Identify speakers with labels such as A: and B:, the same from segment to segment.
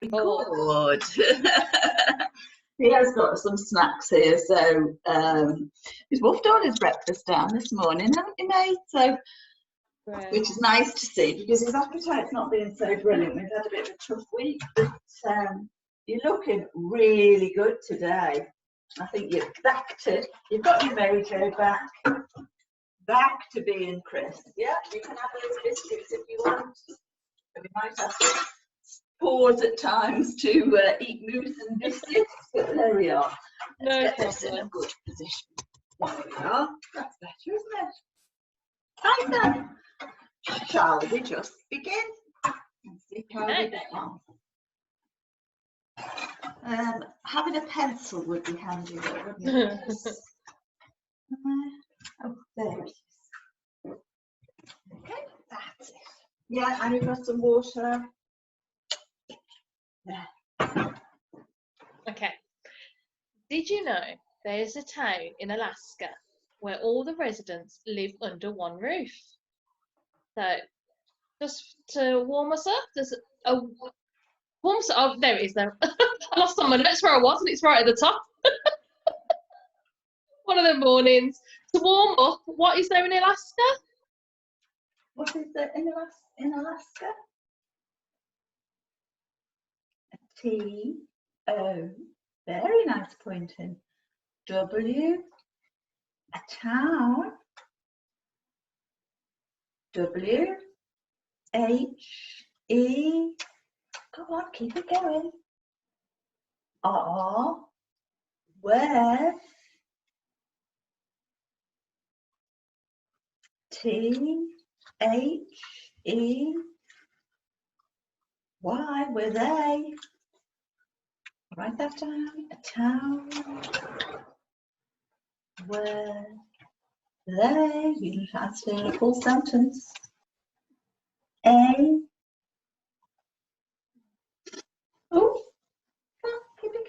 A: Good. He has got some snacks here, so he's wolfed all his breakfast down this morning, haven't you, mate? So, which is nice to see because his appetite's not been so brilliant. We've had a bit of a tough week, but you're looking really good today. I think you've got your mojo back to being Chris. Yeah, you can have those biscuits if you want. We might have to pause at times to eat mousse and biscuits, but there we are. Let's get this in a good position. There we are. That's better, isn't it? Right then. Shall we just begin and see how we get on? Having a pencil would be handy, though, wouldn't it? Oh, there it is. Okay, that's it. Yeah, and we've got some water. Yeah.
B: Okay. Did you know there's a town in Alaska where all the residents live under one roof? So, just to warm us up, there's a warm. Oh, there it is. There, I lost on my notes where I was, and it's right at the top. One of the mornings to warm up. What is there in Alaska?
A: What is there in Alaska? A T-O, very nice pointing. W, a town. W, H, E, go on, keep it going. R, where? T, H, E, Y, were they? Write that down. A town. Were they? You have to say a full sentence. A. Oh, keep it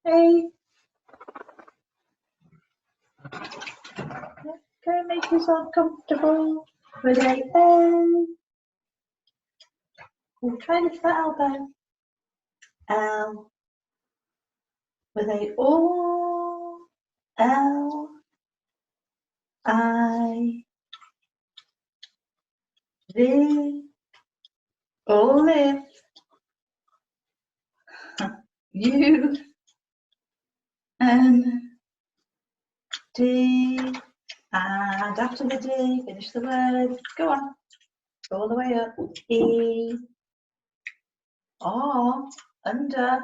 A: going. A. Go make yourself comfortable. Were they A? We'll try this for elbow. L. Were they all? L. I. V. All live. U. N. D. And after the D, finish the word. Go on. All the way up. E. R. Under.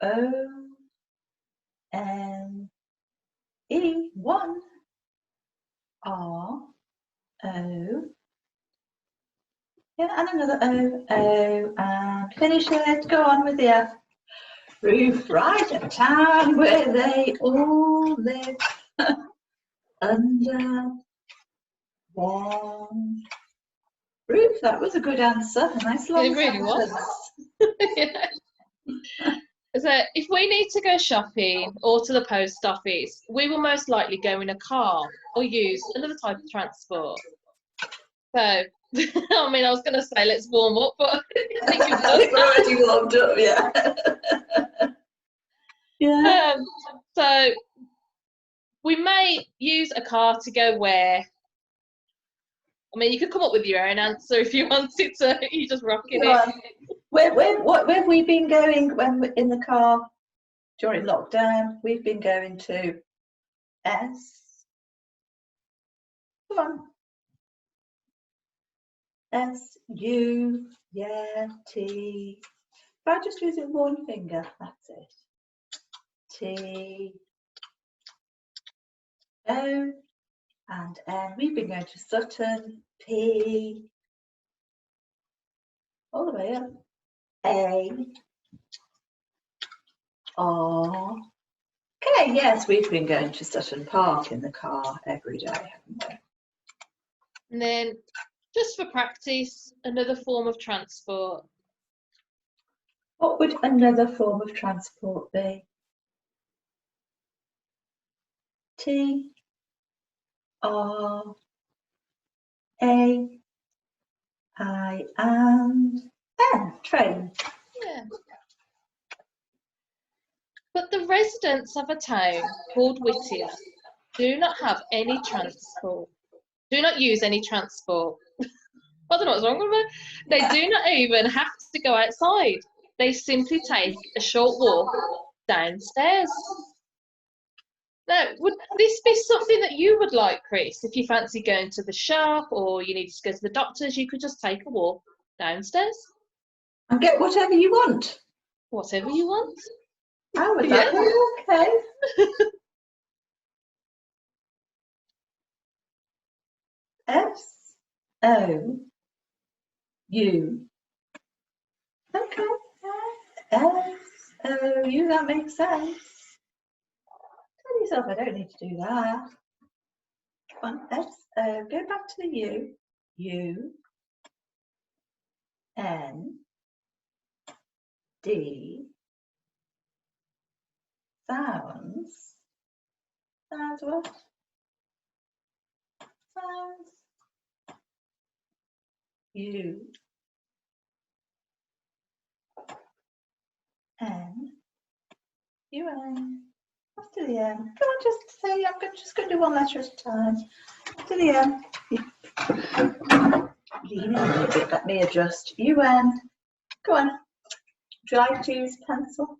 A: O. N. E. One. R. O. Yeah, and another O. O. And finish it. Go on with the F. Roof, right, a town where they all live under one roof. That was a good answer. A nice long
B: It really was. Yeah. So if we need to go shopping or to the post office, we will most likely go in a car or use another type of transport. So, I mean, I was going to say let's warm up, but I think we've done
A: we're already warmed up, yeah. Yeah.
B: So we may use a car to go where. I mean, you could come up with your own answer if you wanted to. You just rocking it.
A: Where have we been going when we're in the car during lockdown? We've been going to S. Come on. S, U, yeah, T. If I just using one finger, that's it. T, O, and N. We've been going to Sutton, P, all the way up. A, R. Okay, yes, we've been going to Sutton Park in the car every day, haven't we?
B: And then, just for practice, another form of transport.
A: What would another form of transport be? T, R, A, I and N, train.
B: Yeah. But the residents of a town called Whittier do not have any transport. Do not use any transport. I don't know what's wrong with them. They do not even have to go outside. They simply take a short walk downstairs. Now, would this be something that you would like, Chris? If you fancy going to the shop or you need to go to the doctor's, you could just take a walk downstairs.
A: And get whatever you want.
B: Whatever you want.
A: Oh, would that be okay? S-O-U. Okay. S-O-U, that makes sense. Tell yourself I don't need to do that. Come on, S-O, go back to the U. U. N. D. Sounds. Sounds what? Sounds. U. N. U. N. After the M. Come on, just say, I'm just going to do one letter at a time. After the M. Lean in a little bit, let me adjust. UN. Go on. Would you like to use pencil?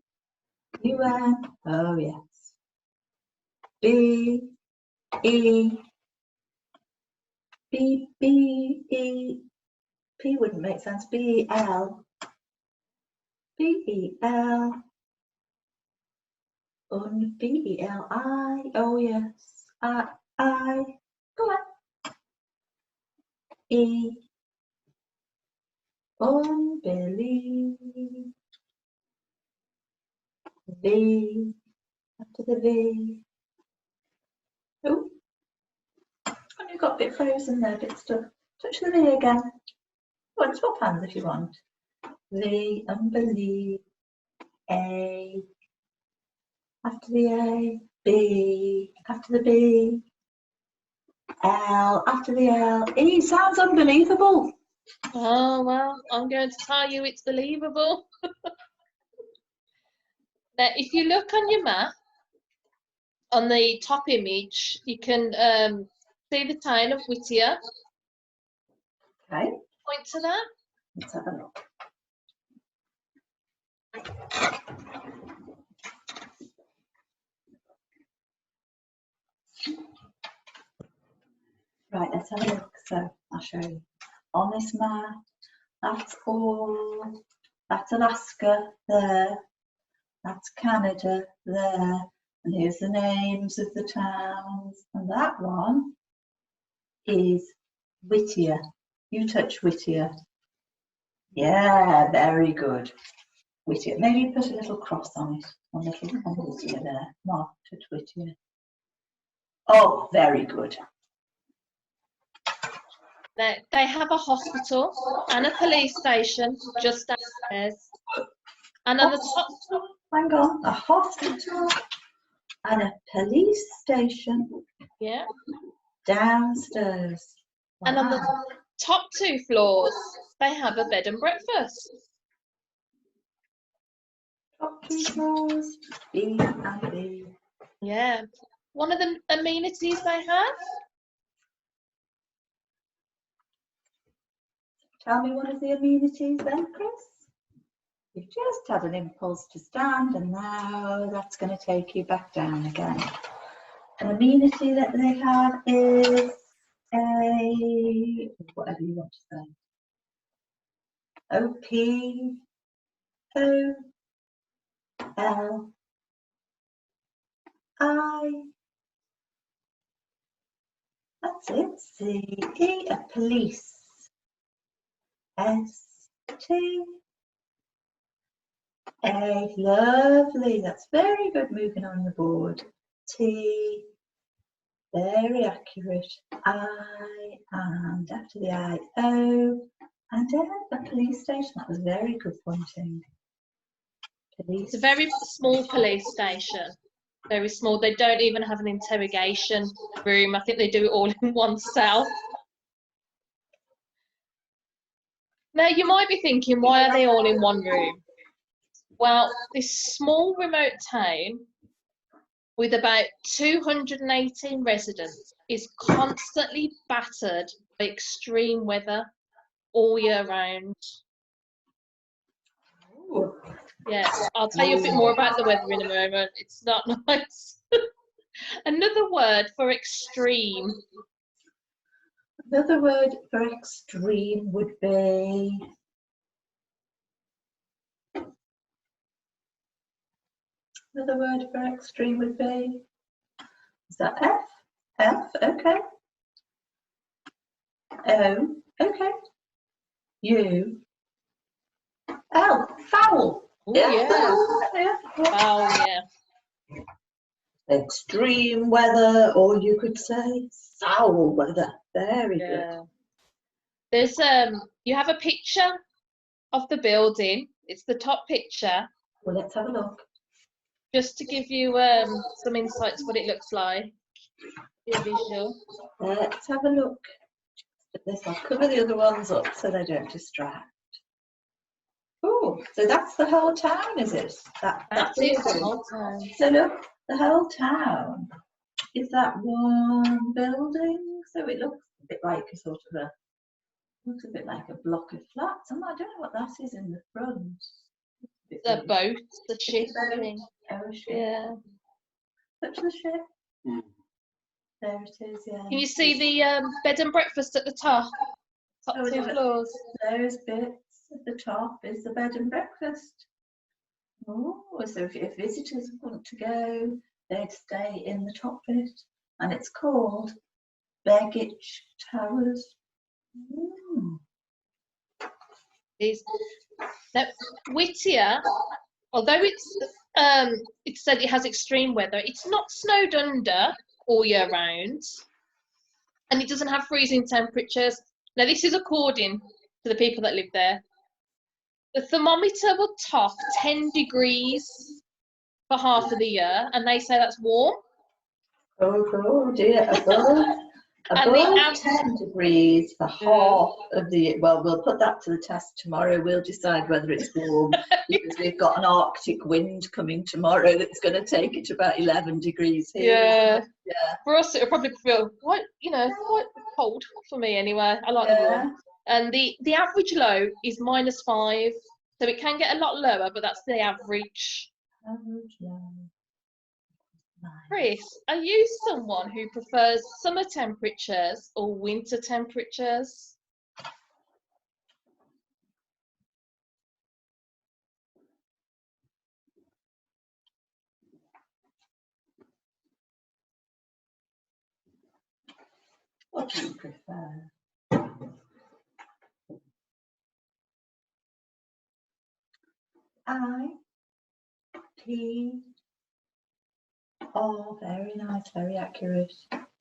A: UN. Oh, yes. B. E. B. B. E. P wouldn't make sense. B. E. L. B. E. L. B. E. L. I. Oh, yes. I. Go on. E. Unbelieve. V. After the V. Oh, and you got a bit frozen there, a bit stuck. Touch the V again. Go on, swap hands if you want. V, unbelieve. A. After the A. B. After the B. L. After the L. E. Sounds unbelievable.
B: Oh, well, I'm going to tell you it's believable. Now, if you look on your map, on the top image, you can see the town of Whittier.
A: Okay.
B: Point to that.
A: Let's have a look. Right, let's have a look. So I'll show you. On this map, that's all. That's Alaska there. That's Canada there. And here's the names of the towns. And that one is Whittier. You touch Whittier. Yeah, very good. Whittier. Maybe put a little cross on it. On Whittier there. Mark, touch Whittier. Oh, very good.
B: They have a hospital and a police station just downstairs. And on the top,
A: hang on, a hospital and a police station.
B: Yeah.
A: Downstairs. Wow.
B: And on the top 2 floors, they have a bed and breakfast.
A: Top 2 floors, B and B.
B: Yeah. One of the amenities they have.
A: Tell me one of the amenities then, Chris. You've just had an impulse to stand and now that's going to take you back down again. An amenity that they have is a, whatever you want to say. O-P, O, L, I, that's it, C, E, a police, S, T, A, lovely, that's very good, moving on the board, T, very accurate, I, and after the I, O, and a police station, that was very good pointing. Police.
B: It's a very small police station. Very small. They don't even have an interrogation room. I think they do it all in one cell. Now, you might be thinking, why are they all in one room? Well, this small remote town with about 218 residents is constantly battered by extreme weather all year round.
A: Ooh.
B: Yeah, I'll tell you a bit more about the weather in a moment. It's not nice. Another word for extreme.
A: Another word for extreme would be. Another word for extreme would be. Is that F? F, okay. O, okay. U, L, foul.
B: Ooh, yeah.
A: Yeah.
B: Oh, yeah.
A: Extreme weather, or you could say foul weather. Very good.
B: Yeah. There's you have a picture of the building. It's the top picture.
A: Well, let's have a look.
B: Just to give you some insights what it looks like. Your visual.
A: Let's have a look at this. I'll cover the other ones up so they don't distract. Oh, so that's the whole town, is it?
B: That is the whole town.
A: So look, the whole town is that one building. So it looks a bit like a sort of looks a bit like a block of flats. I don't know what that is in the front.
B: The boat, the ship thing.
A: Oh, a ship.
B: Yeah.
A: Touch the ship. Mm. There it is, yeah.
B: Can you see the bed and breakfast at the top? Top two floors.
A: Those bits at the top is the bed and breakfast. Oh, so if visitors want to go, they'd stay in the top bit. And it's called Begich Towers. Mm.
B: Now, Whittier, although it's said it has extreme weather, it's not snowed under all year round, and it doesn't have freezing temperatures. Now, this is according to the people that live there. The thermometer will top 10 degrees for half of the year, and they say that's warm.
A: Oh dear, above 10 degrees for half of the year. Well, we'll put that to the test tomorrow. We'll decide whether it's warm because we've got an Arctic wind coming tomorrow that's going to take it to about 11 degrees here.
B: Yeah. For us, it'll probably feel quite cold for me anyway. I like the warm. And the average low is -5, so it can get a lot lower, but that's the average.
A: Average low.
B: Chris, are you someone who prefers summer temperatures or winter temperatures?
A: What do you prefer? I-P. Oh, very nice, very accurate.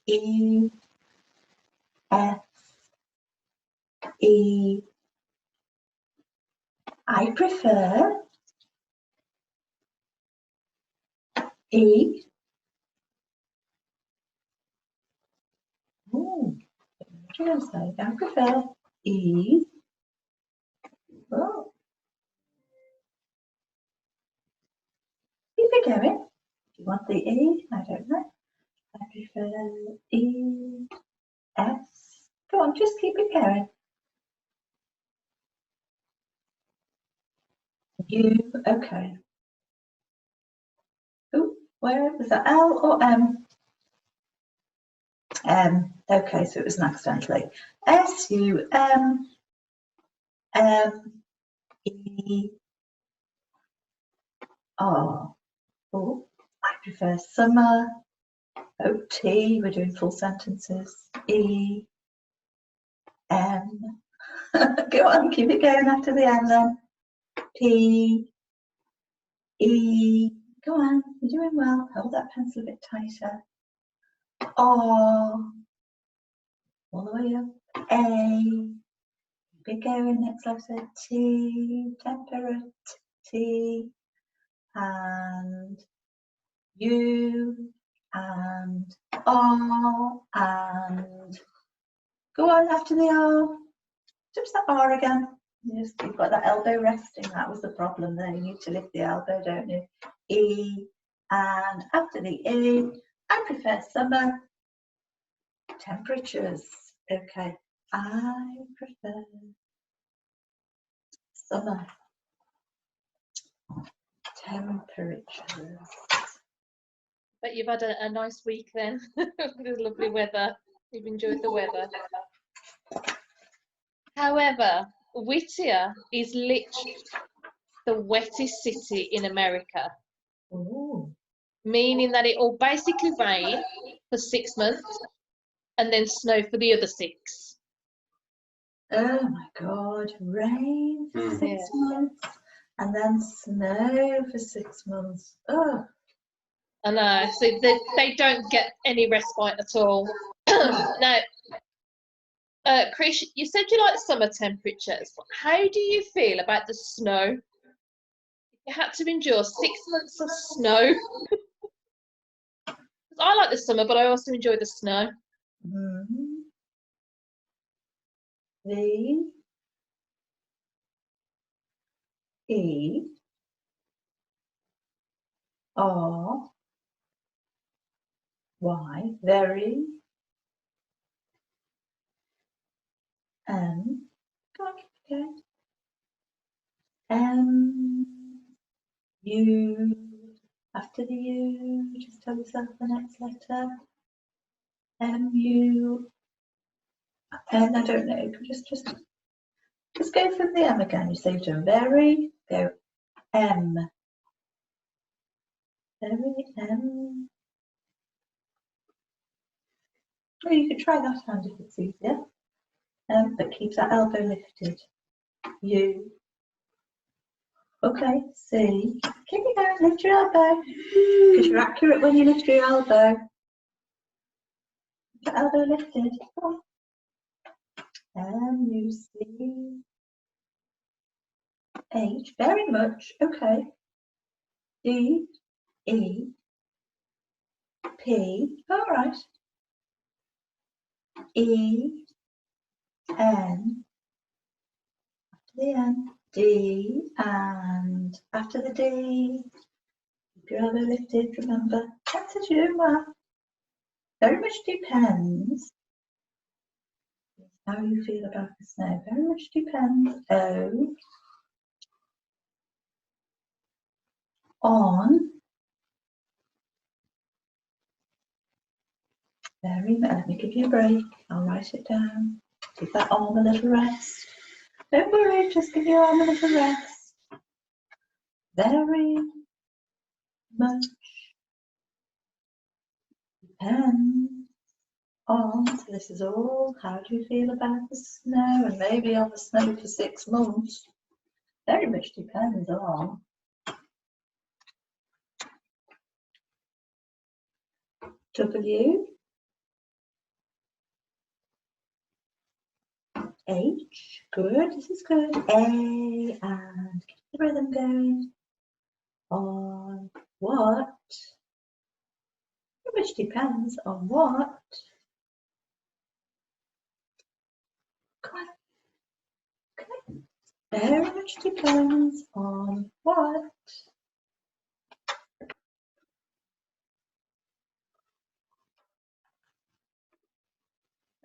A: E, F, E. I prefer E. Oh, what do you say? I prefer E. Oh. Keep it going. Do you want the E? I don't know. I prefer E, S. Go on, just keep it going. U, okay. Oh, where was that? L or M? M. Okay, so it was an accidentally. S, U, M, M, E, R. Oh, I prefer summer. O, T, we're doing full sentences. E, M. Go on, keep it going after the M then. P, E. Go on, you're doing well. Hold that pencil a bit tighter. R. All the way up. A. Keep it going, next letter. T. Temperate. T. And U. And R. And go on after the R. Touch that R again. Yes, you've got that elbow resting. That was the problem there. You need to lift the elbow, don't you? E, and after the E, I prefer summer temperatures. Okay, I prefer summer temperatures.
B: But you've had a nice week then. There's lovely weather. You've enjoyed the weather. However, Whittier is literally the wettest city in America.
A: Ooh.
B: Meaning that it will basically rain for 6 months and then snow for the other 6.
A: Oh my God, rain for 6 months and then snow for 6 months. Oh.
B: I know, so they don't get any respite at all. Now, Chris, you said you like summer temperatures, but how do you feel about the snow? You had to endure 6 months of snow. I like the summer, but I also enjoy the snow.
A: Mm-hmm. V, E, R, Y, very, M, okay, M, U, after the U, just tell yourself the next letter, M, U, and I don't know, just go from the M again. You say you've done very, go M, very, M. Well, you could try that hand if it's easier, but keep that elbow lifted. U. Okay, C. Keep it going, lift your elbow, because you're accurate when you lift your elbow. Keep the elbow lifted. U, C. H, very much, okay. D, E, P, all right. E, N, after the N, D, and after the D, keep your elbow lifted, remember. That's as you do well. Very much depends how you feel about the snow. Very much depends. O, on, very much. Let me give you a break. I'll write it down. Give that arm a little rest. Don't worry, just give your arm a little rest. Very much depends on. So this is all. How do you feel about the snow? And maybe on the snow for 6 months. Very much depends on. W, H, good, this is good. A, and keep the rhythm going. On what? Which depends on what? Come on. Okay. Very much depends on what?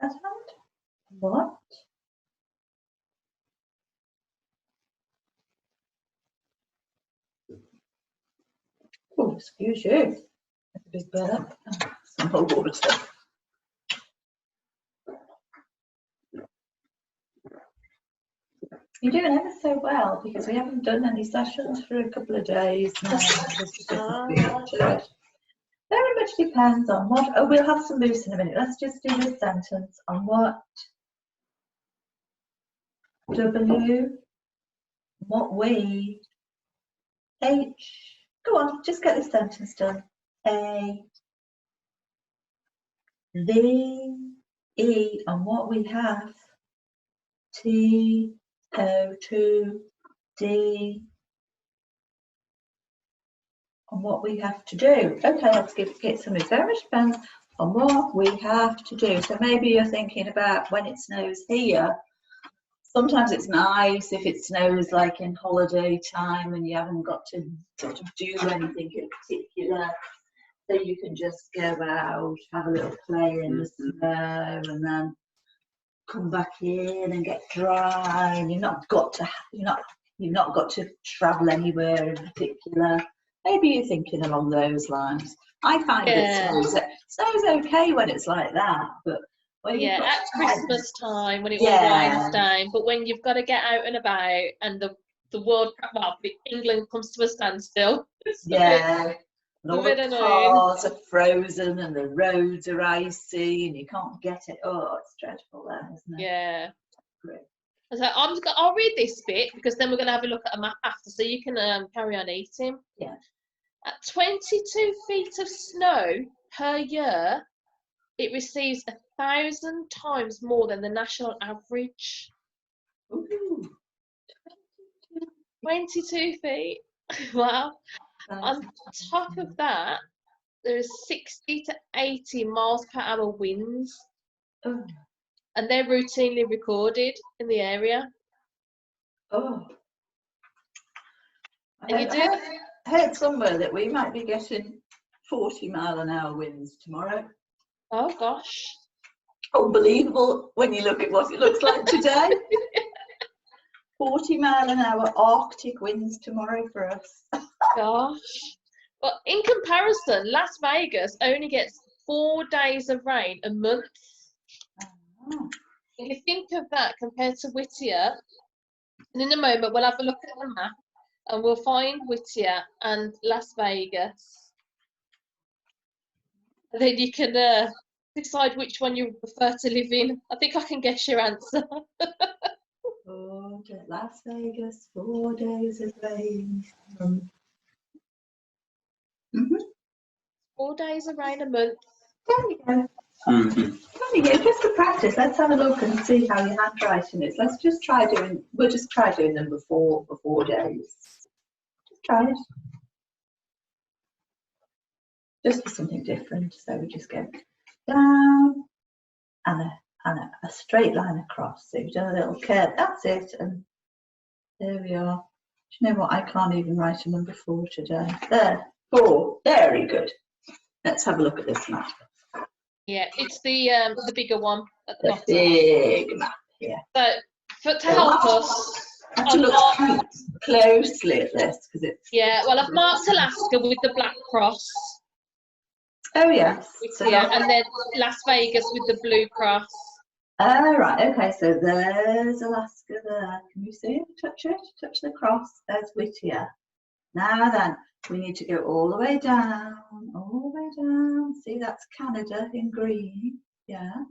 A: That's right. What? Oh, excuse you. That's a big burp. Oh, some more water. You're doing ever so well because we haven't done any sessions for a couple of days now. Very much depends on what. Oh, we'll have some moose in a minute. Let's just do this sentence. On what? W. What we. H. Go on, just get this sentence done. A. The. E. On what we have. T. O. To. D. On what we have to do. Okay, let's get some. It very much depends on what we have to do. So maybe you're thinking about when it snows here. sometimes it's nice if it snows like in holiday time and you haven't got to sort of do anything in particular. So you can just go out, have a little play in the snow, and then come back in and get dry. And you've not got to travel anywhere in particular. Maybe you're thinking along those lines. I find that snow's okay when it's like that, but when
B: at Christmas time when it all winds down. But when you've got to get out and about and the world, England comes to a standstill.
A: And all the cars are frozen and the roads are icy and you can't get it. Oh, it's dreadful then, isn't it?
B: Yeah.
A: Great.
B: So I'll read this bit because then we're going to have a look at a map after, so you can carry on eating.
A: Yeah.
B: At 22 feet of snow per year, it receives 1,000 times more than the national average.
A: Ooh.
B: 22 feet. Wow. On top of that, there is 60 to 80 miles per hour winds.
A: Oh.
B: And they're routinely recorded in the area.
A: Oh.
B: I
A: heard somewhere that we might be getting 40-mile-an-hour winds tomorrow.
B: Oh gosh.
A: Unbelievable when you look at what it looks like today. 40-mile-an-hour Arctic winds tomorrow for us.
B: Gosh. Well, in comparison, Las Vegas only gets 4 days of rain a month.
A: Oh.
B: If you think of that compared to Whittier, and in a moment we'll have a look at the map and we'll find Whittier and Las Vegas. And then you can decide which one you prefer to live in. I think I can guess your answer.
A: Las Vegas, 4 days of rain.
B: 4 days of rain a month.
A: There you go. There you go. Just to practice. Let's have a look and see how your handwriting is. Let's just try doing. We'll just try doing them before 4 days. Just try it. Just for something different. So we just go down and a straight line across. So you've done a little curve. That's it. And there we are. Do you know what? I can't even write a number 4 today. There. 4. Very good. Let's have a look at this map.
B: Yeah, it's the bigger one at the bottom.
A: Big map here.
B: So to help us,
A: I have to look closely at this because it's.
B: Yeah, well, I've marked Alaska with the black cross.
A: Oh yes.
B: And then Las Vegas with the blue cross.
A: Oh right, okay. So there's Alaska there. Can you see it? Touch it. Touch the cross. There's Wittier. Now then, we need to go all the way down, all the way down. See, that's Canada in green. Yeah.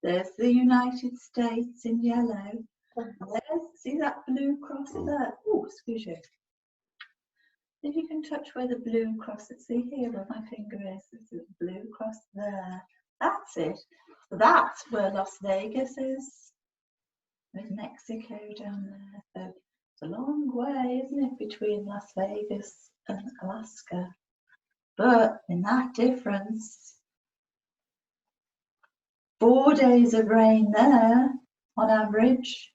A: There's the United States in yellow. See that blue cross there? Oh, excuse you. If you can touch where the blue cross is, see here where my finger is, there's a blue cross there. That's it. So that's where Las Vegas is. There's Mexico down there. So it's a long way, isn't it, between Las Vegas and Alaska? But in that difference, 4 days of rain there on average.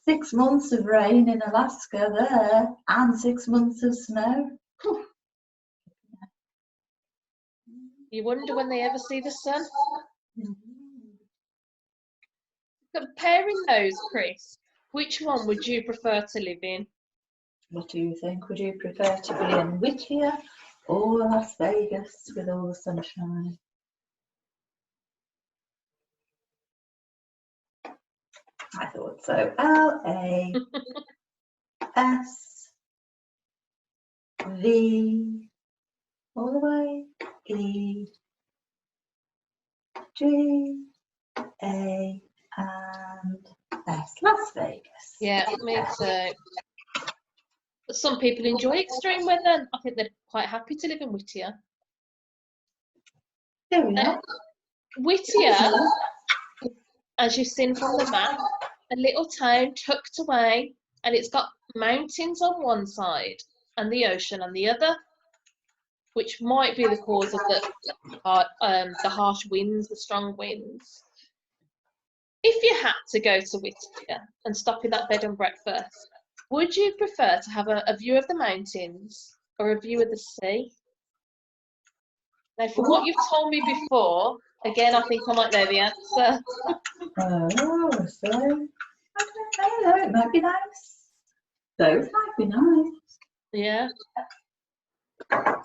A: 6 months of rain in Alaska there, and 6 months of snow.
B: You wonder when they ever see the sun. Comparing those, Chris, which one would you prefer to live in?
A: What do you think? Would you prefer to be in Whittier or Las Vegas with all the sunshine? I thought so. L-A-S-V all the way, E-G-A and S. Las Vegas.
B: Yeah, me too. Some people enjoy extreme weather. I think they're quite happy to live in Whittier.
A: There we are.
B: Whittier, as you've seen from the map, a little town tucked away, and it's got mountains on one side and the ocean on the other, which might be the cause of the harsh winds, the strong winds. if you had to go to Whittier and stop in that bed and breakfast, would you prefer to have a view of the mountains or a view of the sea? Now, from what you've told me before, again, I think I might know the answer.
A: Oh, so I don't know. It might be nice. Both might be nice.
B: Yeah.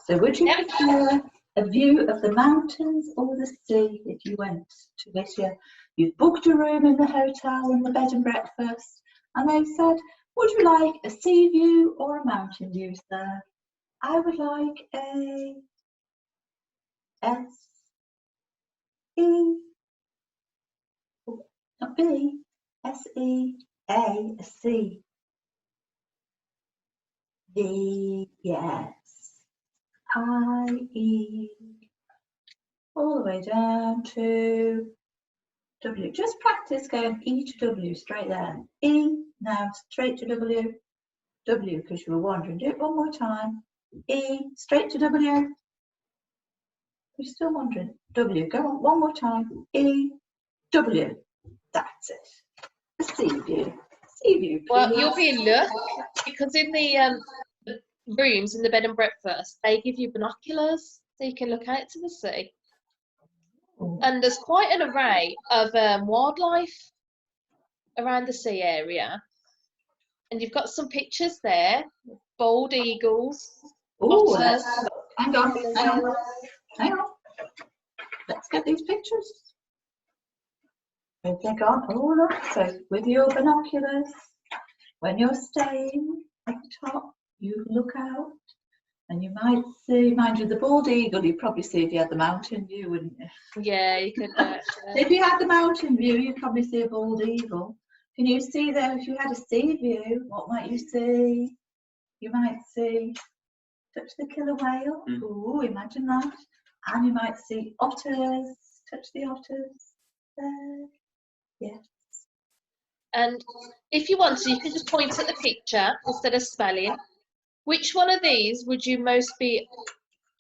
A: So, would you prefer a view of the mountains or the sea if you went to Whittier? You've booked a room in the hotel and the bed and breakfast, and they've said, would you like a sea view or a mountain view, sir? I would like a S-E, not B, S-E-A, a C. V, yes. I-E, all the way down to W. Just practice going E to W straight there. E, now straight to W. W, because you were wondering. Do it one more time. E, straight to W. You're still wondering. W, go on one more time. E, W. That's it. A sea view. Sea view, please.
B: Well, you'll be in luck because in the rooms in the bed and breakfast, they give you binoculars so you can look out to the sea. And there's quite an array of wildlife around the sea area. And you've got some pictures there, bald eagles, otters.
A: Hang on. Let's get these pictures. Where've they gone? Oh, look. So with your binoculars, when you're staying at the top, you look out and you might see, mind you, the bald eagle, you'd probably see if you had the mountain view, wouldn't you?
B: Yeah, you could.
A: If you had the mountain view, you'd probably see a bald eagle. Can you see though, if you had a sea view, what might you see? You might see, touch the killer whale. Ooh, imagine that. And you might see otters, touch the otters. There. Yes.
B: And if you want to, you can just point at the picture instead of spelling. Which one of these would you be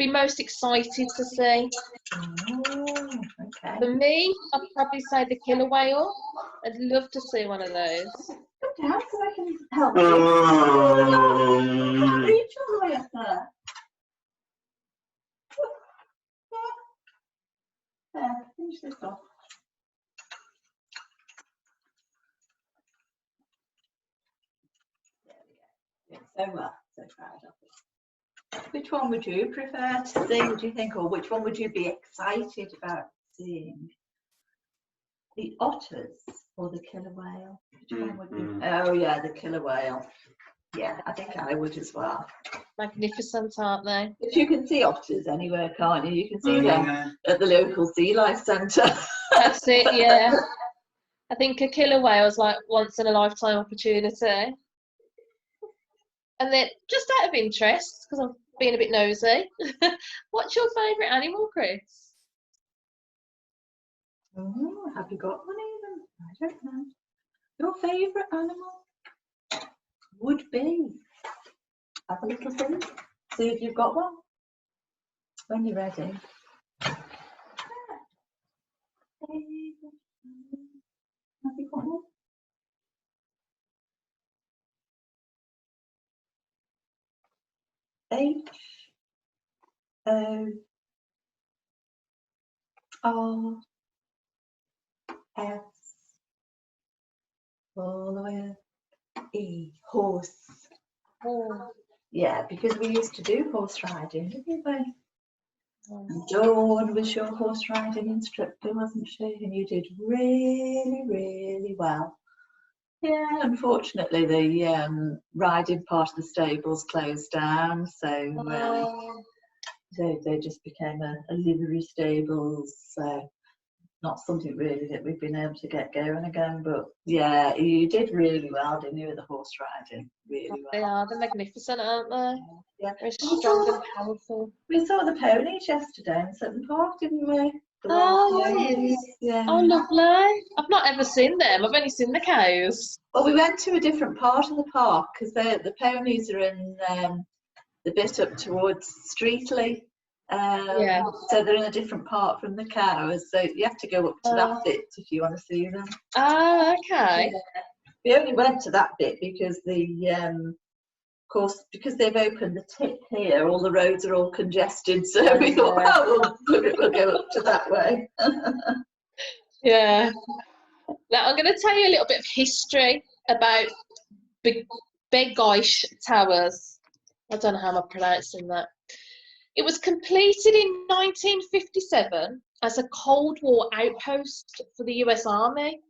B: most excited to see?
A: Oh, okay.
B: For me, I'd probably say the killer whale. I'd love to see one of those.
A: Come down so I can help you. Reach all the way up there. There, finish this off. There we go. So well, so proud of it. Which one would you prefer to see, would you think, or which one would you be excited about seeing? The otters or the killer whale? Which one would you? Oh yeah, the killer whale. Yeah, I think I would as well.
B: Magnificent, aren't they?
A: But you can see otters anywhere, can't you? You can see them at the local sea life centre.
B: That's it, yeah. I think a killer whale is like once in a lifetime opportunity. And then, just out of interest, because I'm being a bit nosy, what's your favourite animal, Chris?
A: Oh, have you got one even? I don't know. Your favourite animal would be. Have a little think. See if you've got one. When you're ready. Have you got one? H-O-R-S all the way up. E, horse.
B: Oh.
A: Yeah, because we used to do horse riding, didn't we? And Dawn was your horse riding instructor, wasn't she? And you did really, really well. Yeah, unfortunately the riding part of the stables closed down, so they just became a livery stables. So not something really that we've been able to get going again. But yeah, you did really well, didn't you, with the horse riding? Really well.
B: They are. They're magnificent, aren't they?
A: Yeah.
B: Very strong and powerful.
A: We saw the ponies yesterday in Sutton Park, didn't we?
B: Oh,
A: yeah.
B: Oh, lovely. I've not ever seen them. I've only seen the cows.
A: Well, we went to a different part of the park because the ponies are in the bit up towards Streetley.
B: Yeah.
A: So they're in a different part from the cows, so you have to go up to that bit if you want to see them.
B: Ah, okay.
A: Yeah. We only went to that bit because of course, because they've opened the tip here, all the roads are all congested, so we thought, well, we'll go up to that way.
B: Yeah. Now I'm going to tell you a little bit of history about Begich Towers. I don't know how I'm pronouncing that. It was completed in 1957 as a Cold War outpost for the US Army,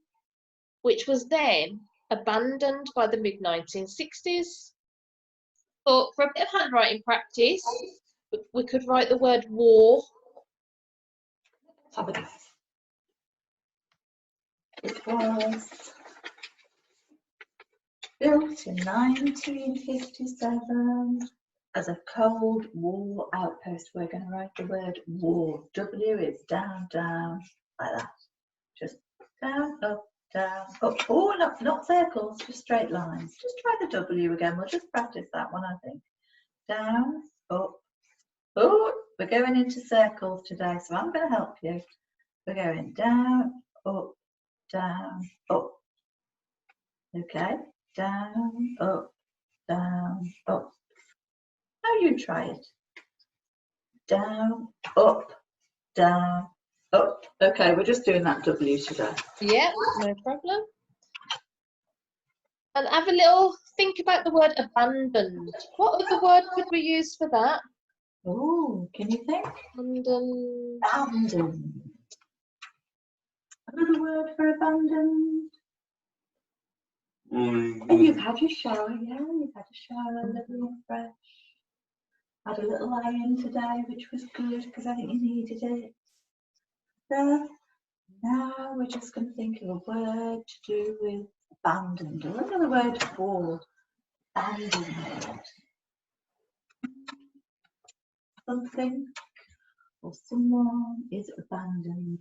B: which was then abandoned by the mid-1960s. But for a bit of handwriting practice, we could write the word war.
A: Let's have a guess. It was built in 1957 as a Cold War outpost. We're going to write the word war. W is down, down, like that. Just down, up, down, up. Oh, not circles, just straight lines. Just try the W again. We'll just practice that one, I think. Down, up. Oh, we're going into circles today, so I'm going to help you. We're going down, up, down, up. Okay, down, up, down, up. Now you try it. Down, up, down, up. Okay, we're just doing that W today.
B: Yeah, no problem. And have a little think about the word abandoned. What other word could we use for that?
A: Oh, can you think?
B: Abandoned.
A: Abandoned. Another word for abandoned. And you've had your shower, yeah? You've had a shower, a little fresh. Had a little lie in today, which was good because I think you needed it. There. Now we're just going to think of a word to do with abandoned, or another word for abandoned. Something or someone is abandoned.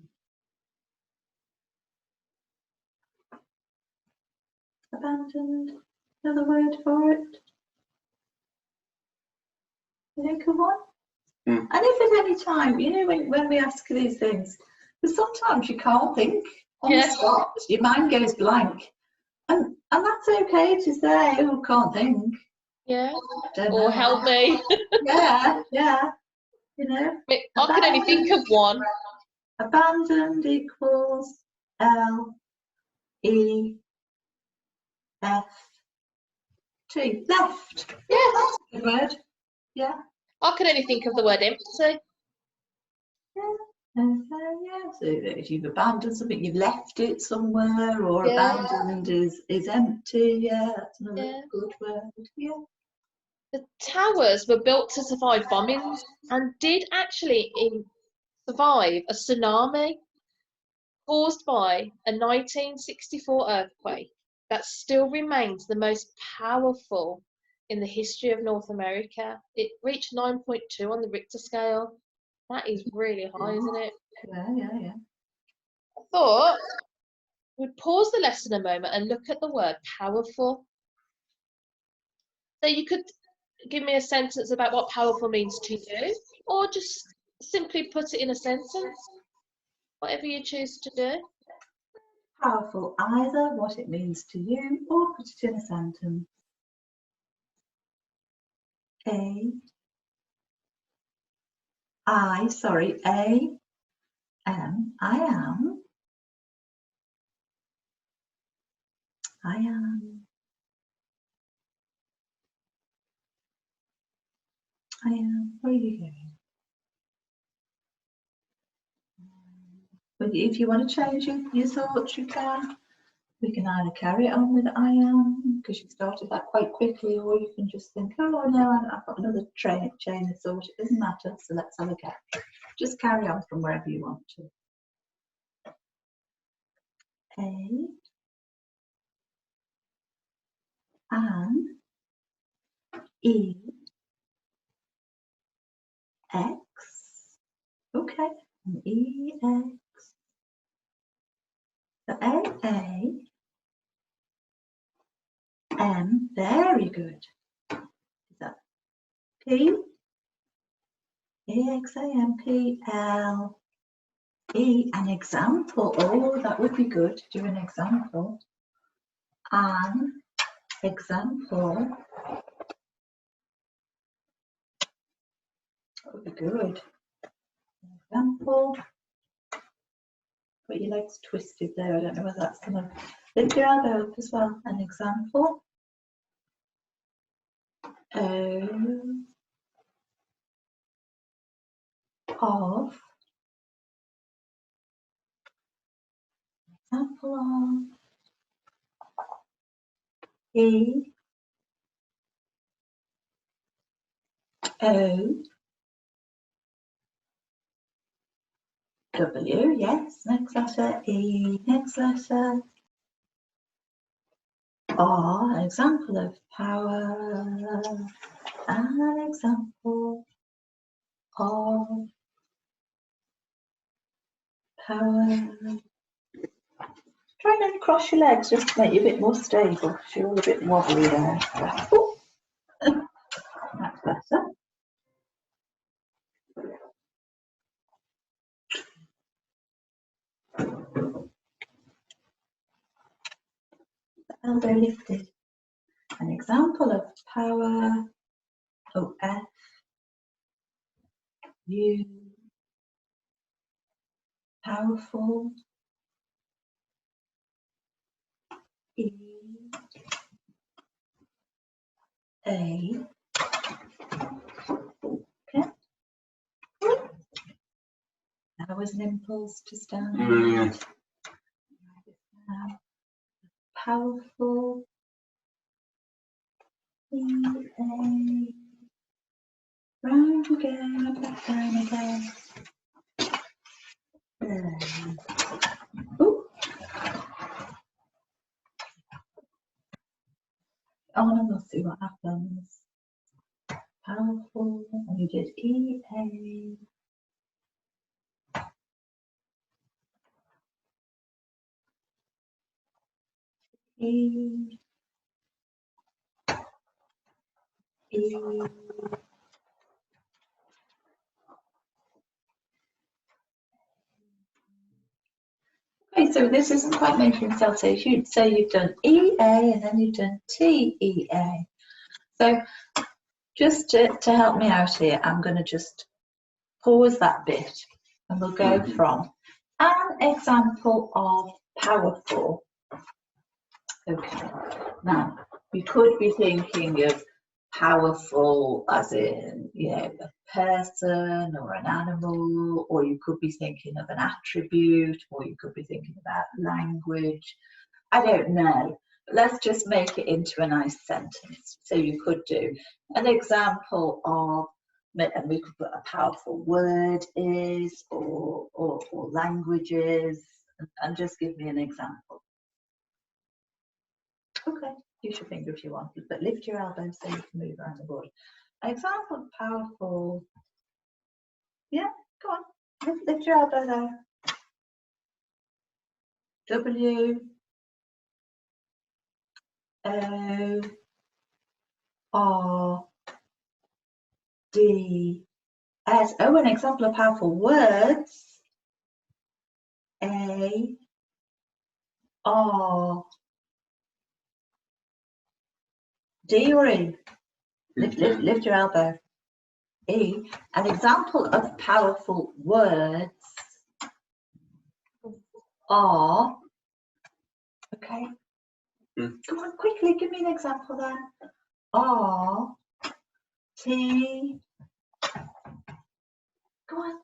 A: Abandoned, another word for it. Think of one. And if at any time, you know, when we ask these things, because sometimes you can't think on the spot, your mind goes blank. And that's okay to say, oh, can't think.
B: Yeah.
A: Don't
B: Or
A: know.
B: help me.
A: Yeah. You know.
B: I can only think of one.
A: Abandoned equals L-E-F-T. Left.
B: Yeah.
A: That's a good word. Yeah.
B: I can only think of the word empty.
A: Yeah, so if you've abandoned something, you've left it somewhere, or abandoned is empty. Yeah, that's another good word. Yeah.
B: The towers were built to survive bombings and did actually survive a tsunami caused by a 1964 earthquake that still remains the most powerful in the history of North America. It reached 9.2 on the Richter scale. That is really high, isn't it?
A: Yeah.
B: I thought we'd pause the lesson a moment and look at the word powerful. So you could give me a sentence about what powerful means to you, or just simply put it in a sentence, whatever you choose to do.
A: Powerful, either what it means to you or put it in a sentence. I am. I am. Where are you going? But if you want to change your thoughts, you can. We can either carry it on with I am, because you started that quite quickly, or you can just think, oh no, I've got another chain of thought. It doesn't matter, so let's have a go. Just carry on from wherever you want to. An, E, X. Okay, an E, X. So A, M, very good. Is that P, E-X-A-M-P-L-E, an example. Oh, that would be good. Do an example. An example. That would be good. Example. But your legs twisted there. I don't know whether that's going to lift your elbow up as well. An example. Of. Example of. E. O. W, yes, next letter, E, next letter, R, an example of power, an example of power. Try and cross your legs just to make you a bit more stable, because you're all a bit wobbly there. Oh. That's better. Elbow lifted. An example of power, O-F, U, powerful, E, A, okay. That was an impulse to stand. Powerful, E, A, round again, back down again. Ooh. Oh, and we'll see what happens. Powerful, and you did E, A. E, E. Okay, so this isn't quite making sense. So you'd say you've done E, A, and then you've done T, E, A. So just to help me out here, I'm going to just pause that bit and we'll go from an example of powerful. Okay, now you could be thinking of powerful as in, you know, a person or an animal, or you could be thinking of an attribute, or you could be thinking about language. I don't know. But let's just make it into a nice sentence. So you could do an example of, and we could put a powerful word is, or languages, and just give me an example. Okay, use your finger if you want, but lift your elbow so you can move around the board. An example of powerful, yeah, go on, lift your elbow there. W, O, R, D, S. Oh, an example of powerful words. A, R, D or E? Lift your elbow. E. An example of powerful words are. Okay. Come on, quickly, give me an example then. R, T. Go on.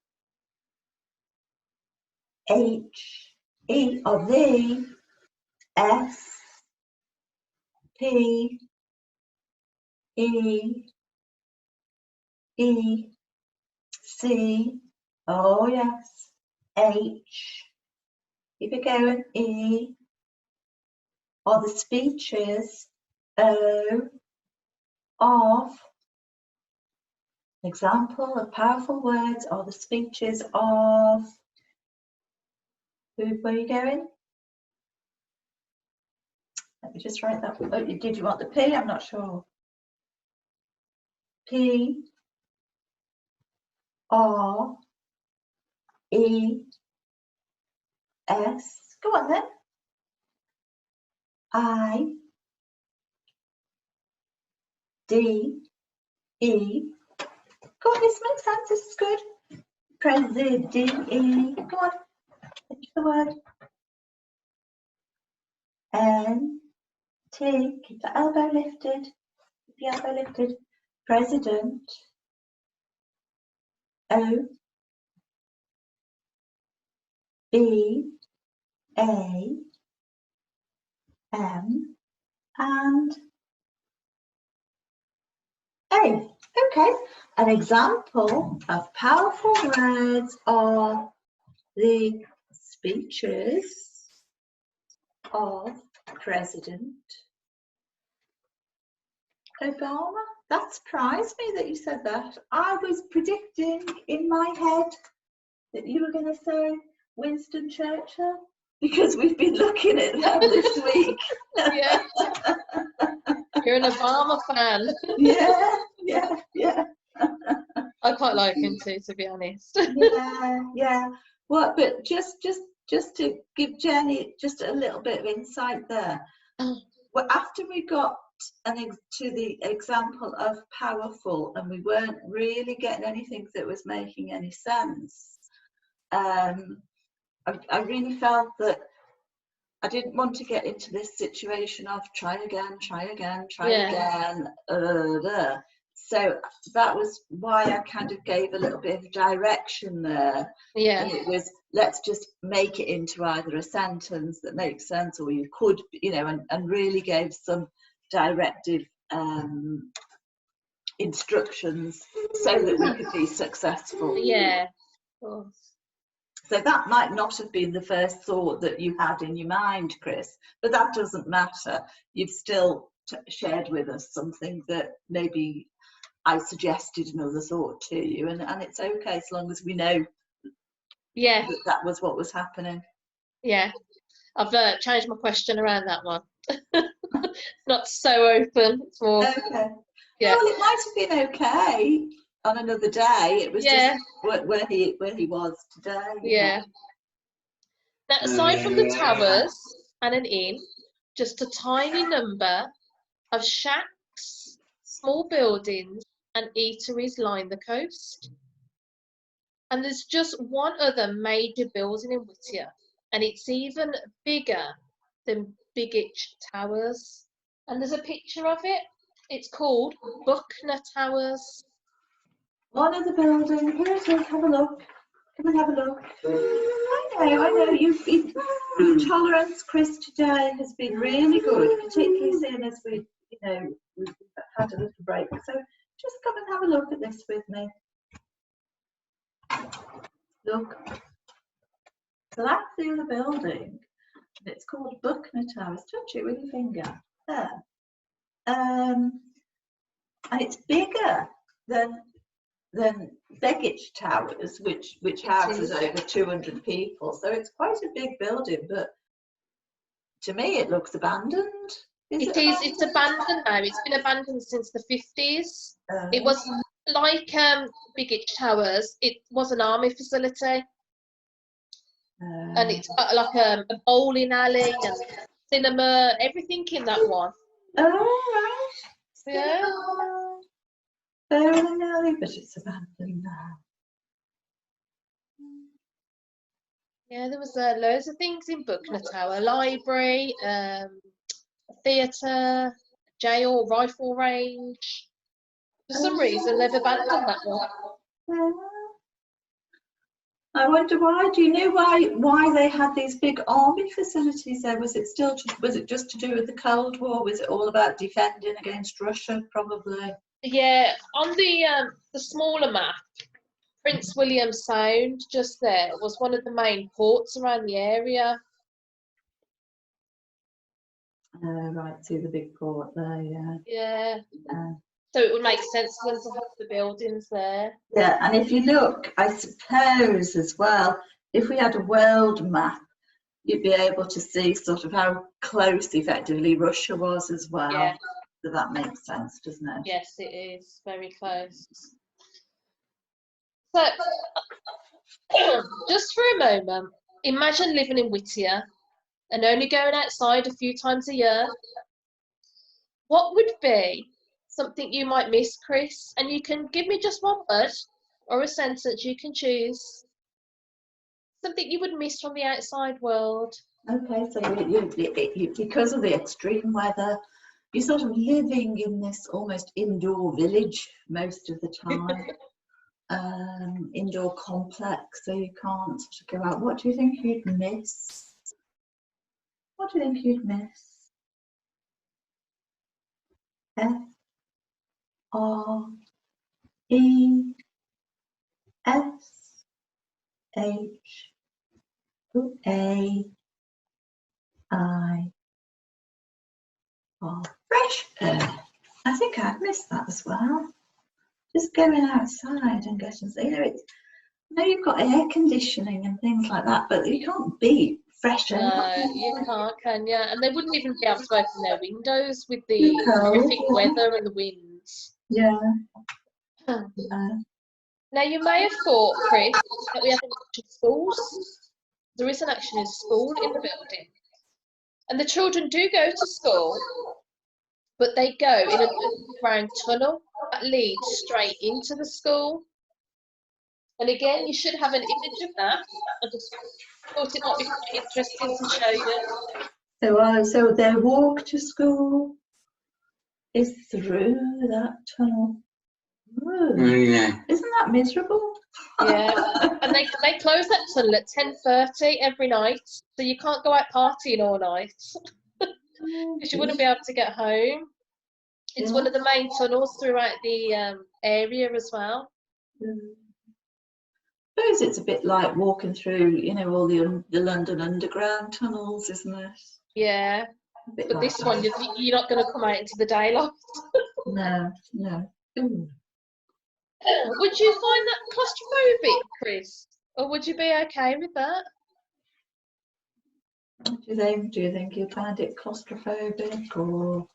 A: H, E or the, S, P, E, E, C, oh yes, H, keep it going, E, or the speeches, O, of, example of powerful words, or the speeches of, where are you going? Let me just write that. Oh, did you want the P? I'm not sure. P, R E S. Go on then. I D E. Go on, this makes sense. This is good. President. Go on. Finish the word. N T. Keep the elbow lifted. Keep the elbow lifted. President. O B A M and A. Okay. An example of powerful words are the speeches of President Obama. That surprised me that you said that. I was predicting in my head that you were going to say Winston Churchill, because we've been looking at them this week.
B: Yeah. You're an Obama fan.
A: Yeah.
B: I quite like him too, to be honest.
A: Yeah. Well, but just to give Jenny just a little bit of insight there. Well, after we got to the example of powerful, and we weren't really getting anything that was making any sense. I really felt that I didn't want to get into this situation of try again. So that was why I kind of gave a little bit of direction there.
B: Yeah.
A: And it was, let's just make it into either a sentence that makes sense, or you could, and really gave some directive instructions so that we could be successful.
B: Yeah, of course.
A: So that might not have been the first thought that you had in your mind, Chris, but that doesn't matter. You've still shared with us something that maybe I suggested another thought to you, and it's okay as long as we know that was what was happening.
B: Yeah, I've changed my question around that one. Not so open. It's more.
A: Okay.
B: Yeah.
A: Well, it might have been okay on another day. It was just where he was today.
B: Yeah. Now, aside from the towers and an inn, just a tiny number of shacks, small buildings, and eateries line the coast. And there's just one other major building in Whittier, and it's even bigger than Begich Towers. And there's a picture of it. It's called Buckner Towers.
A: One of the buildings. Here it is. Have a look. Come and have a look. I know. Your tolerance, Chris, today has been really good, particularly seeing as we've had a little break. So just come and have a look at this with me. Look. So that's the other building. It's called Buckner Towers. Touch it with your finger. There. And it's bigger than Begich Towers, which houses over 200 people. So it's quite a big building, but to me it looks abandoned.
B: It's abandoned now. It's been abandoned since the 50s. It was like Begich Towers. It was an army facility. And it's got like a bowling alley and cinema, everything in that one.
A: Oh, right.
B: Yeah.
A: Bowling alley, but it's abandoned now.
B: Yeah, there was loads of things in Buckner Tower. A library, a theatre, jail, rifle range. For some reason, they've abandoned that one.
A: I wonder why. Do you know why they had these big army facilities there? Was it just to do with the Cold War? Was it all about defending against Russia? Probably.
B: Yeah, on the smaller map, Prince William Sound just there was one of the main ports around the area.
A: Right, see the big port there, yeah.
B: Yeah. So it would make sense for them to have the buildings there.
A: Yeah, and if you look, I suppose as well, if we had a world map, you'd be able to see sort of how close effectively Russia was as well.
B: Yeah.
A: So that makes sense, doesn't it?
B: Yes, it is very close. So, just for a moment, imagine living in Whittier and only going outside a few times a year. What would be something you might miss, Chris? And you can give me just one word or a sentence you can choose. Something you would miss from the outside world.
A: Okay, so you because of the extreme weather, you're sort of living in this almost indoor village most of the time. Indoor complex, so you can't sort of go out. What do you think you'd miss? What do you think you'd miss? F-R-E-S-H-A-I-R. Fresh air. I think I'd miss that as well. Just going outside and getting, you know, it's, I know you've got air conditioning and things like that, but you can't beat fresh air.
B: No, you can't, can you? And they wouldn't even be able to open their windows with the horrific weather and the winds.
A: Yeah.
B: Now, you may have thought, Chris, that we haven't mentioned schools. There isn't actually a school in the building. And the children do go to school, but they go in an underground tunnel that leads straight into the school. And again, you should have an image of that. I just thought it might be quite interesting to show you.
A: So their walk to school is through that tunnel. Ooh.
C: Yeah.
A: Isn't that miserable?
B: Yeah, and they close that tunnel at 10:30 every night, so you can't go out partying all night because you wouldn't be able to get home. It's one of the main tunnels throughout the area as well.
A: I suppose it's a bit like walking through, you know, all the London Underground tunnels, isn't it?
B: Yeah, but
A: Like
B: this
A: that.
B: one, you're not going to come out into the daylight.
A: No. Ooh.
B: Would you find that claustrophobic, Chris? Or would you be okay with that?
A: Do you think you'd find it claustrophobic, or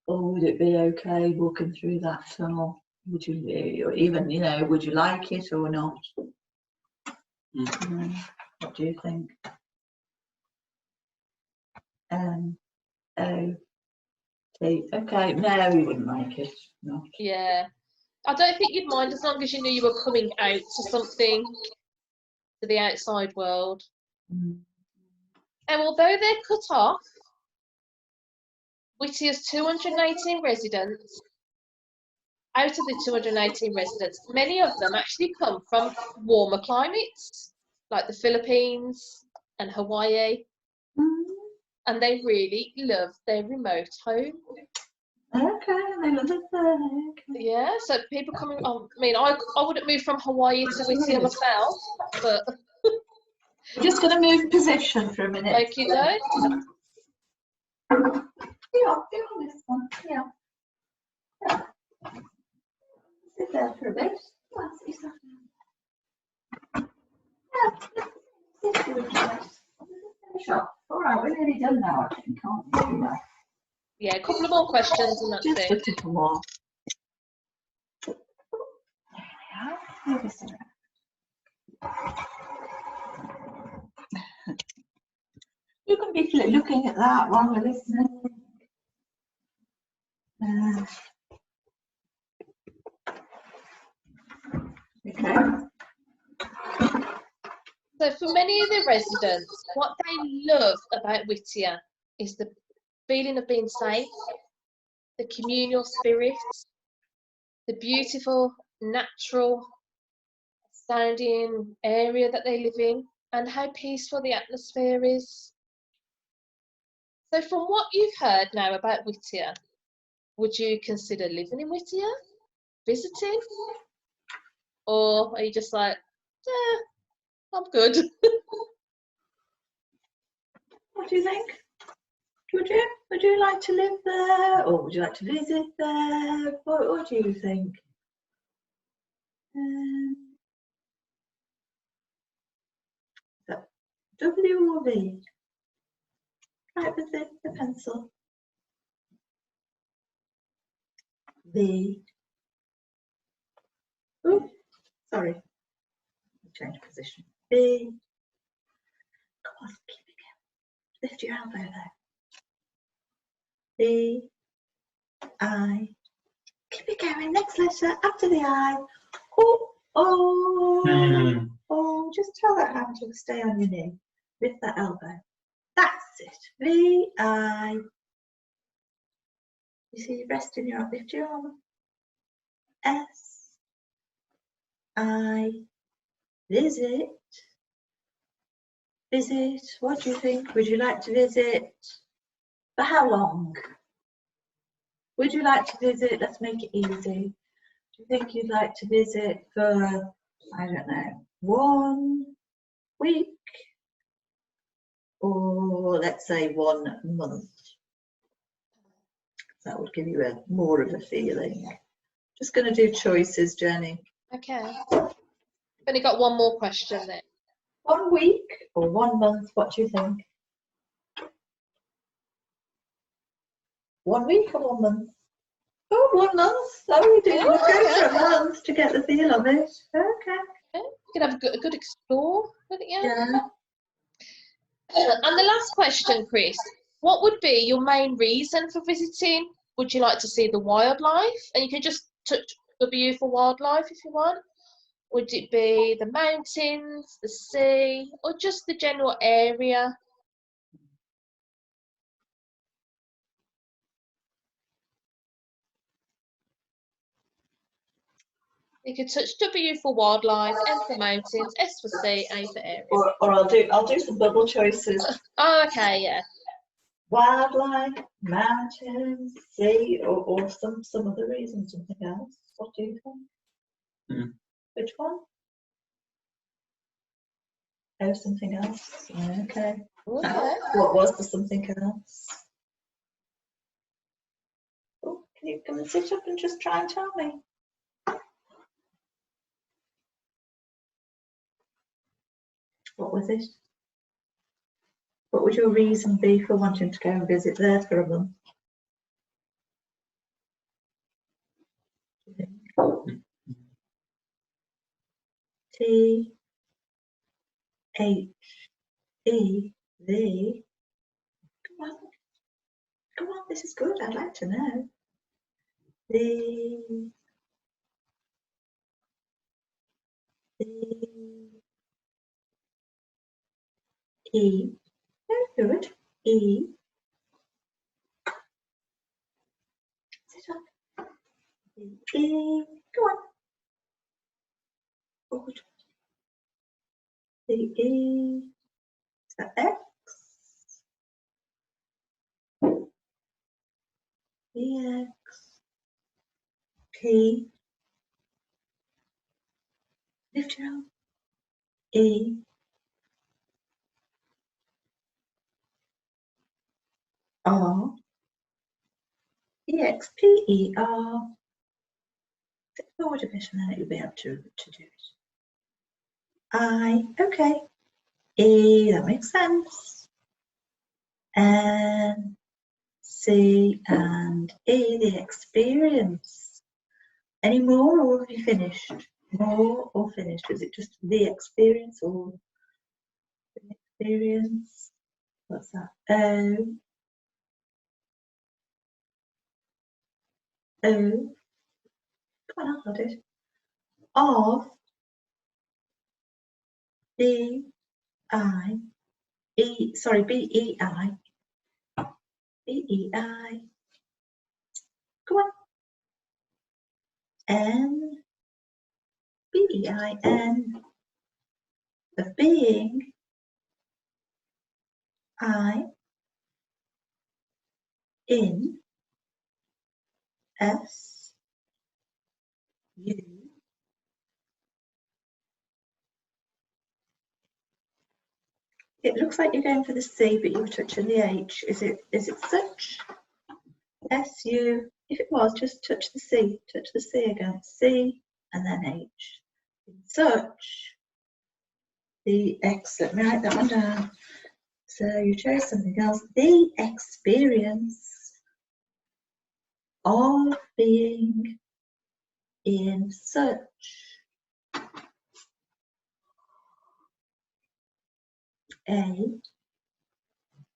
A: would it be okay walking through that tunnel? Would you, or even, you know, would you like it or not? What do you think? Okay, no, you wouldn't like it. No.
B: Yeah. I don't think you'd mind as long as you knew you were coming out to something, to the outside world. And although they're cut off, Whittier's 218 residents, out of the 218 residents, many of them actually come from warmer climates, like the Philippines and Hawaii, and they really love their remote home.
A: Okay, they love it there. Okay.
B: Yeah, so people coming, I mean, I wouldn't move from Hawaii to Whittier myself, but...
A: We're just going to move position for a minute.
B: Like you know.
A: Be on this one. Yeah. Sit there for a bit. Finish up. All right, we're nearly done now, I think, aren't we?
B: Yeah, a couple of more questions and that's
A: Just
B: it.
A: a couple more. There we are. You can be looking at that while we're listening. Okay.
B: So for many of the residents, what they love about Whittier is the feeling of being safe, the communal spirit, the beautiful, natural sounding area that they live in, and how peaceful the atmosphere is. So from what you've heard now about Whittier, would you consider living in Whittier, visiting, or are you just like, I'm good?
A: What do you think? Would you like to live there, or would you like to visit there? What do you think? W or V? Right with the pencil. V. Oh, sorry. change position. B. Come on, keep it going. Lift your elbow there. B. I. Keep it going. Next letter after the I. Oh, oh, oh. Just tell that hand to stay on your knee. Lift that elbow. That's it. V. I. You see, you rest in your arm. Lift your arm. S. I. Visit. Visit. What do you think? Would you like to visit? For how long? Would you like to visit? Let's make it easy. Do you think you'd like to visit for, I don't know, 1 week? Or let's say 1 month. That would give you more of a feeling. Just going to do choices, Jenny.
B: Okay. Only got one more question then.
A: 1 week or 1 month? What do you think? 1 week or 1 month? Oh, 1 month. Oh, you do. We'll go for a month to get the feel of it. Okay.
B: You could have a good explore, wouldn't you?
A: Yeah.
B: And the last question, Chris, what would be your main reason for visiting? Would you like to see the wildlife? And you can just touch W for wildlife if you want. Would it be the mountains, the sea, or just the general area? You can touch W for wildlife, M for mountains, S for sea, A for area.
A: Or I'll do some bubble choices.
B: Oh, okay, yeah.
A: Wildlife, mountains, sea, or some other reason, something else. What do you think? Which one? Oh, something else. Okay.
B: Okay.
A: What was the something else? Oh, can you come and sit up and just try and tell me? What was it? What would your reason be for wanting to go and visit there for a month? T H E V. Come on. Come on, this is good. I'd like to know. The E. Very good. E. Sit up. E. Go on. Good. The E. Is that X? EX. P. Lift your arm. E. R. EX. P. E. R. Sit forward a bit and then you'll be able to do it. I. Okay. E. That makes sense. N. C and E, the experience. Any more or have you finished? More or finished? Is it just the experience or the experience? What's that? O. O. Come on, I'll do it. Of. B. I. E. Sorry, B. E. I. B. E. I. Come on. N. B. E. I. N. Of being. I. In. S. U. It looks like you're going for the C, but you're touching the H. Is it such? S-U. If it was, just touch the C. Touch the C again. C and then H. In such. The X. Let me write that one down. So you chose something else. The experience of being in such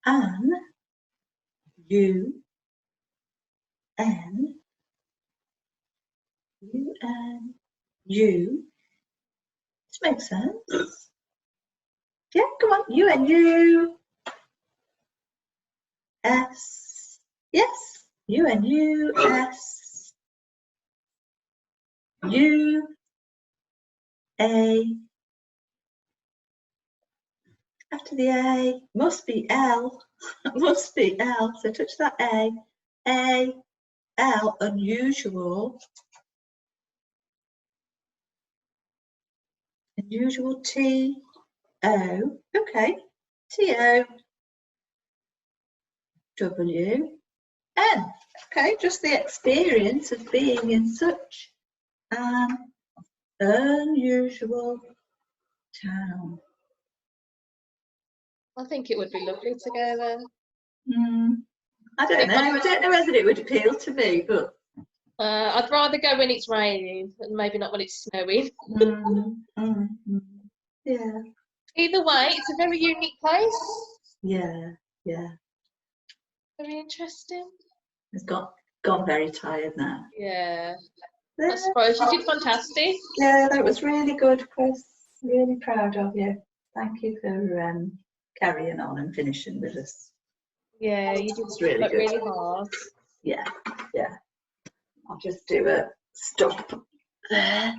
A: an, U, N, U, N, U. This makes sense. Yeah, come on. U, N, U, S. Yes. U, N, U, S. U, A. After the A, must be L. Must be L. So touch that A. A, L, unusual. Unusual T, O. Okay. T, O, W, N. Okay, just the experience of being in such an unusual town.
B: I think it would be lovely to go there.
A: I don't know. I don't know whether it would appeal to me, but
B: I'd rather go when it's raining and maybe not when it's snowing.
A: Yeah.
B: Either way, it's a very unique place.
A: Yeah, yeah.
B: Very interesting.
A: It's gone very tired now.
B: Yeah. I suppose you did fantastic.
A: Yeah, that was really good, Chris. Really proud of you. Thank you for carrying on and finishing with us.
B: Yeah, you did
A: really good.
B: really hard.
A: Yeah, yeah. I'll just do a stop there.